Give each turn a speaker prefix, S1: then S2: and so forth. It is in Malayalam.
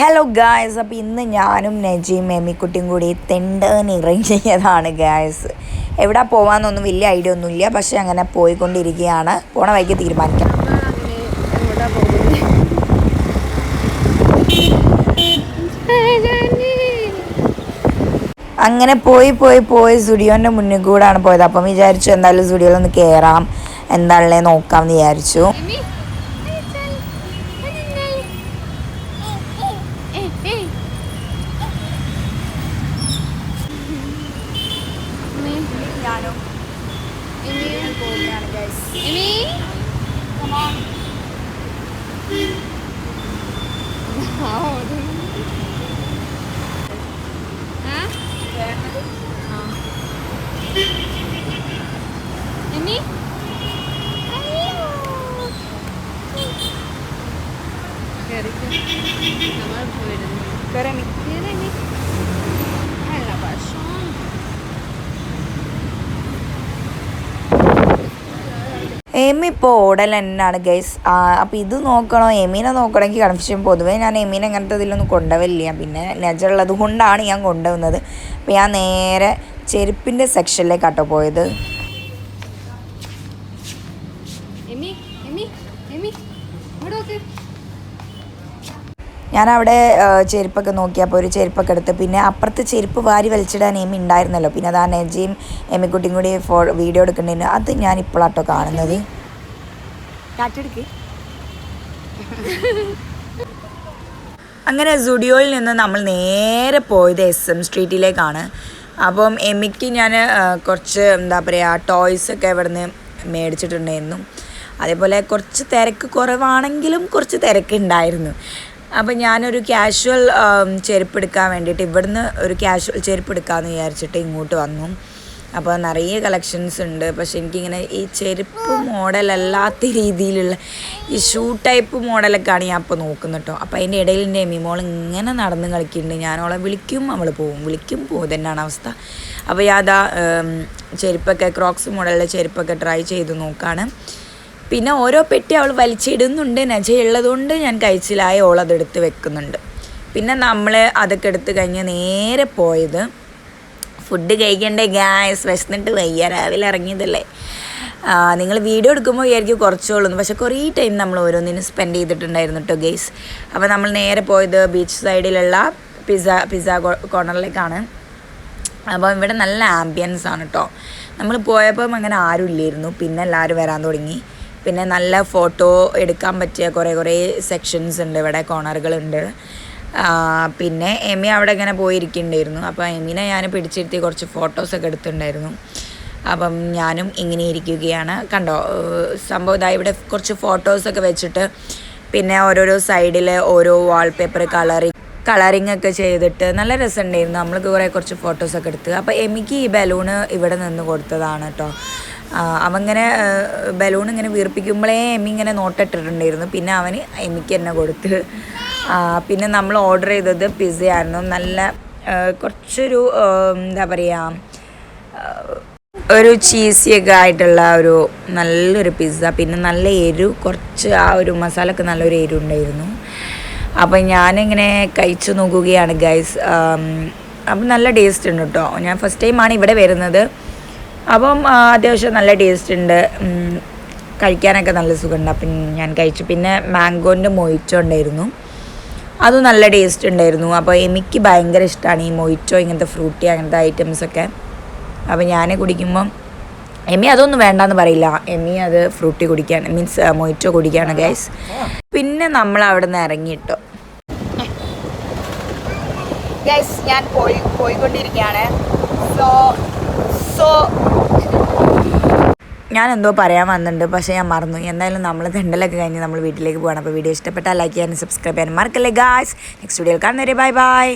S1: ഹലോ ഗായ്സ്, അപ്പോൾ ഇന്ന് ഞാനും നജിയും എമ്മിക്കുട്ടിയും കൂടി തെണ്ടേന്ന് ഇറങ്ങി ചെയ്തതാണ് ഗായ്സ്. എവിടെ പോകാമെന്നൊന്നും വലിയ ഐഡിയ ഒന്നുമില്ല, പക്ഷേ അങ്ങനെ പോയിക്കൊണ്ടിരിക്കുകയാണ്. പോണ വഴിക്ക് തീരുമാനിക്കാം. അങ്ങനെ പോയി സ്റ്റുഡിയോൻ്റെ മുന്നിൽ കൂടാണ് പോയത്. അപ്പം വിചാരിച്ചു എന്തായാലും സ്റ്റുഡിയോയിലൊന്ന് കയറാം, എന്താണല്ലേ നോക്കാമെന്ന് വിചാരിച്ചു. എമി ഇപ്പോൾ ഓടൽ തന്നെയാണ് ഗൈസ്. അപ്പോൾ ഇത് നോക്കണോ എമീനെ നോക്കണമെങ്കിൽ കൺഫ്യൂഷൻ. പൊതുവേ ഞാൻ എമീനെ അങ്ങനത്തെ ഇതിലൊന്നും കൊണ്ടുപോവില്ല, പിന്നെ നെജുള്ളത് കൊണ്ടാണ് ഞാൻ കൊണ്ടുപോകുന്നത്. അപ്പോൾ ഞാൻ നേരെ ചെരുപ്പിൻ്റെ സെക്ഷനിലേക്കാട്ടോ പോയത്. ഞാനവിടെ ചെരുപ്പൊക്കെ നോക്കിയപ്പോൾ ഒരു ചെരുപ്പൊക്കെ എടുത്ത്, പിന്നെ അപ്പുറത്ത് ചെരുപ്പ് വാരി വലിച്ചിടാൻ എമി ഉണ്ടായിരുന്നല്ലോ. പിന്നെ അത് ആ നെജിയും എമിക്കുട്ടിയും കൂടി വീഡിയോ എടുക്കേണ്ടതിന് അത് ഞാൻ ഇപ്പോഴാട്ടോ കാണുന്നത്. അങ്ങനെ സ്റ്റുഡിയോയിൽ നിന്ന് നമ്മൾ നേരെ പോയത് SM സ്ട്രീറ്റിലേക്കാണ്. അപ്പം എമിക്ക് ഞാൻ കുറച്ച് എന്താ പറയുക ടോയ്സൊക്കെ ഇവിടെ നിന്ന് മേടിച്ചിട്ടുണ്ടായിരുന്നു. അതേപോലെ കുറച്ച് തിരക്ക് കുറവാണെങ്കിലും കുറച്ച് തിരക്കുണ്ടായിരുന്നു. അപ്പം ഞാനൊരു ക്യാഷ്വൽ ചെരുപ്പ് എടുക്കാൻ വേണ്ടിയിട്ട് ഇവിടുന്ന് ഒരു ക്യാഷ്വൽ ചെരുപ്പ് എടുക്കാമെന്ന് വിചാരിച്ചിട്ട് ഇങ്ങോട്ട് വന്നു. അപ്പോൾ നിറയെ കളക്ഷൻസ് ഉണ്ട്, പക്ഷെ എനിക്കിങ്ങനെ ഈ ചെരുപ്പ് മോഡലല്ലാത്ത രീതിയിലുള്ള ഈ ഷൂ ടൈപ്പ് മോഡലൊക്കെയാണ് ഞാൻ ഇപ്പോൾ നോക്കുന്നത് കേട്ടോ. അപ്പോൾ അതിൻ്റെ ഇടയിൽ എൻ്റെ എമിമോൾ ഇങ്ങനെ നടന്ന് കളിക്കുന്നുണ്ട്. ഞാനോളെ വിളിക്കും, അവൾ പോവും, വിളിക്കും പോവും, തന്നെയാണ് അവസ്ഥ. അപ്പോൾ ഞാൻ അതാ ചെരുപ്പൊക്കെ ക്രോക്സ് മോഡലിലെ ചെരുപ്പൊക്കെ ട്രൈ ചെയ്ത് നോക്കുകയാണ്. പിന്നെ ഓരോ പെട്ടി അവൾ വലിച്ചിടുന്നുണ്ട്. നജ ഉള്ളതുകൊണ്ട് ഞാൻ കഴിച്ചിലായി ഓളതെടുത്ത് വെക്കുന്നുണ്ട്. പിന്നെ നമ്മൾ അതൊക്കെ എടുത്ത് കഴിഞ്ഞ് നേരെ പോയത് ഫുഡ് കഴിക്കണ്ടേ ഗായ്സ്. വിശന്നിട്ട് വയ്യ, രാവിലെ ഇറങ്ങിയതല്ലേ. നിങ്ങൾ വീഡിയോ എടുക്കുമ്പോൾ വിചാരിക്കും കുറച്ചോളൂ, പക്ഷെ കുറേ ടൈം നമ്മൾ ഓരോന്നിനും സ്പെൻഡ് ചെയ്തിട്ടുണ്ടായിരുന്നു കേട്ടോ ഗൈസ്. അപ്പോൾ നമ്മൾ നേരെ പോയത് ബീച്ച് സൈഡിലുള്ള പിസ്സ കോർണറിലേക്കാണ്. അപ്പോൾ ഇവിടെ നല്ല ആംബിയൻസ് ആണ് കേട്ടോ. നമ്മൾ പോയപ്പം അങ്ങനെ ആരും ഇല്ലായിരുന്നു, പിന്നെ എല്ലാവരും വരാൻ തുടങ്ങി. പിന്നെ നല്ല ഫോട്ടോ എടുക്കാൻ പറ്റിയ കുറേ സെക്ഷൻസ് ഉണ്ട് ഇവിടെ, കോർണറുകളുണ്ട്. പിന്നെ എമി അവിടെ ഇങ്ങനെ പോയിരിക്കുന്നുണ്ടായിരുന്നു. അപ്പോൾ എമീനെ ഞാൻ പിടിച്ചിരുത്തി കുറച്ച് ഫോട്ടോസൊക്കെ എടുത്തിട്ടുണ്ടായിരുന്നു. അപ്പം ഞാനും ഇങ്ങനെ ഇരിക്കുകയാണ്. കണ്ടോ സംഭവം ഇതാ ഇവിടെ കുറച്ച് ഫോട്ടോസൊക്കെ വെച്ചിട്ട്, പിന്നെ ഓരോരോ സൈഡിൽ ഓരോ വാൾപേപ്പർ കളറിങ് ഒക്കെ ചെയ്തിട്ട് നല്ല രസമുണ്ടായിരുന്നു. നമ്മൾക്ക് കുറച്ച് ഫോട്ടോസൊക്കെ എടുത്ത്. അപ്പോൾ എമിക്ക് ഈ ബലൂണ് ഇവിടെ നിന്ന് കൊടുത്തതാണ് കേട്ടോ. അവങ്ങനെ ബലൂൺ ഇങ്ങനെ വീർപ്പിക്കുമ്പോഴേ എമി ഇങ്ങനെ നോട്ടിട്ടിട്ടുണ്ടായിരുന്നു. പിന്നെ അവന് എമിക്ക് തന്നെ കൊടുത്ത്. പിന്നെ നമ്മൾ ഓർഡർ ചെയ്തത് പിസ്സയായിരുന്നു. നല്ല കുറച്ചൊരു എന്താ പറയുക, ഒരു ചീസിയൊക്കെ ആയിട്ടുള്ള ഒരു നല്ലൊരു പിസ്സ. പിന്നെ നല്ല എരിവ്, കുറച്ച് ആ ഒരു മസാലയൊക്കെ നല്ലൊരു എരിവ് ഉണ്ടായിരുന്നു. അപ്പം ഞാനിങ്ങനെ കഴിച്ചു നോക്കുകയാണ് ഗൈസ്. അപ്പം നല്ല ടേസ്റ്റ് ഉണ്ട് കേട്ടോ. ഞാൻ ഫസ്റ്റ് ടൈമാണ് ഇവിടെ വരുന്നത്. അപ്പം അത്യാവശ്യം നല്ല ടേസ്റ്റ് ഉണ്ട്, കഴിക്കാനൊക്കെ നല്ല സുഖമുണ്ട്. അപ്പം ഞാൻ കഴിച്ചു. പിന്നെ മാംഗോൻ്റെ മൊയ്റ്റോ ഉണ്ടായിരുന്നു, അതും നല്ല ടേസ്റ്റ് ഉണ്ടായിരുന്നു. അപ്പോൾ എനിക്ക് ഭയങ്കര ഇഷ്ടമാണ് ഈ മൊയ്റ്റോ, ഇങ്ങനത്തെ ഫ്രൂട്ടി അങ്ങനത്തെ ഐറ്റംസൊക്കെ. അപ്പോൾ ഞാൻ കുടിക്കുമ്പം എമി അതൊന്നും വേണ്ടാന്ന് പറയില്ല, എമി അത് ഫ്രൂട്ടി കുടിക്കാൻ, മീൻസ് മൊയ്റ്റോ കുടിക്കുകയാണ് ഗൈസ്. പിന്നെ നമ്മൾ അവിടെ നിന്ന് ഇറങ്ങിയിട്ടോ ഗൈസ്. ഞാൻ പോയിക്കൊണ്ടിരിക്കുകയാണ്. ഞാൻ എന്തോ പറയാൻ വന്നിട്ടുണ്ട്, പക്ഷേ ഞാൻ മറന്നു. എന്തായാലും നമ്മൾ തെണ്ടലൊക്കെ കഴിഞ്ഞ് നമ്മൾ വീട്ടിലേക്ക് പോകണം. അപ്പോൾ വീഡിയോ ഇഷ്ടപ്പെട്ടാൽ ലൈക്ക് ചെയ്യാനും സബ്സ്ക്രൈബ് ചെയ്യാനും മറക്കല്ലേ ഗായ്സ്. നെക്സ്റ്റ് വീഡിയോയിൽ കാണുന്നവരെ ബൈ ബൈ.